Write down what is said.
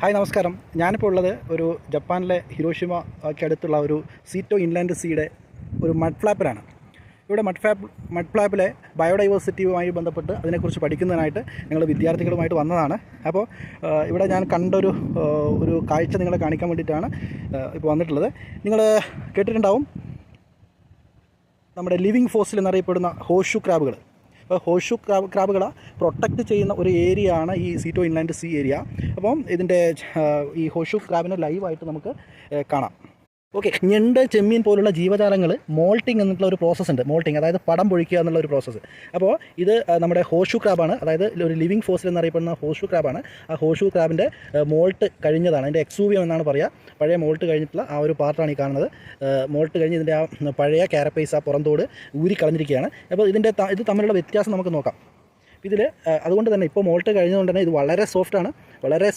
Hi നമസ്കാരം. ഞാനിപ്പോൾ ഉള്ളത് ഒരു ജപ്പാനിലെ ഹിരോഷിമയ്ക്ക് അടുത്തുള്ള ഒരു സീറ്റോ ഇൻലാൻഡ് സീയുടെ ഒരു മഡ് ഫ്ലാപ്പിലാണ്. ഇവിടെ മഡ് ഫ്ലാപ്പിലെ ബയോഡൈവേഴ്സിറ്റിയുമായി ബന്ധപ്പെട്ട് അതിനെക്കുറിച്ച് പഠിക്കുന്നതിനായിട്ട് ഞങ്ങൾ വിദ്യാർത്ഥികളുമായിട്ട് വന്നതാണ്. അപ്പോൾ ഇവിടെ ഞാൻ കണ്ടൊരു ഒരു കാഴ്ച നിങ്ങളെ കാണിക്കാൻ വേണ്ടിയിട്ടാണ് ഇപ്പോൾ വന്നിട്ടുള്ളത്. നിങ്ങൾ കേട്ടിട്ടുണ്ടാവും നമ്മുടെ ലിവിങ് ഫോസിൽ എന്നറിയപ്പെടുന്ന ഹോഷു ക്രാബുകൾ. അപ്പോൾ ഹോഷു ക്രാബുകളെ പ്രൊട്ടക്റ്റ് ചെയ്യുന്ന ഒരു ഏരിയ ആണ് ഈ സീറ്റോ ഇൻലാൻഡ് സീ ഏരിയ. അപ്പം ഇതിൻ്റെ ഈ ഹോഷു ക്രാബിനെ ലൈവായിട്ട് നമുക്ക് കാണാം. ഓക്കെ, ഞണ്ട്, ചെമ്മീൻ പോലുള്ള ജീവജാലങ്ങൾ മോൾട്ടിങ് എന്നുള്ള ഒരു പ്രോസസ്സ് ഉണ്ട്. മോൾട്ടിങ് അതായത് പടം പൊഴിക്കുക എന്നുള്ള ഒരു പ്രോസസ്സ്. അപ്പോൾ ഇത് നമ്മുടെ ഹോഷു ക്രാബാണ്, അതായത് ഒരു ലിവിങ് ഫോസിൽ എന്നറിയപ്പെടുന്ന ഹോഷു ക്രാബാണ്. ആ ഹോഷു ക്രാബിൻ്റെ മോൾട്ട് കഴിഞ്ഞതാണ്, അതിൻ്റെ എക്സൂവിയം എന്നാണ് പറയുക. പഴയ മോൾട്ട് കഴിഞ്ഞിട്ടുള്ള ആ ഒരു പാർട്ടാണ് ഈ കാണുന്നത്. മോൾട്ട് കഴിഞ്ഞ് ഇതിൻ്റെ ആ പഴയ കാരപ്പൈസ്, ആ പുറന്തോട് ഊരിക്കളഞ്ഞിരിക്കുകയാണ്. അപ്പോൾ ഇത് തമ്മിലുള്ള വ്യത്യാസം നമുക്ക് നോക്കാം. ഇതിൽ അതുകൊണ്ട് തന്നെ ഇപ്പോൾ മോൾട്ട് കഴിഞ്ഞതുകൊണ്ട് തന്നെ ഇത് വളരെ സോഫ്റ്റാണ്. വളരെ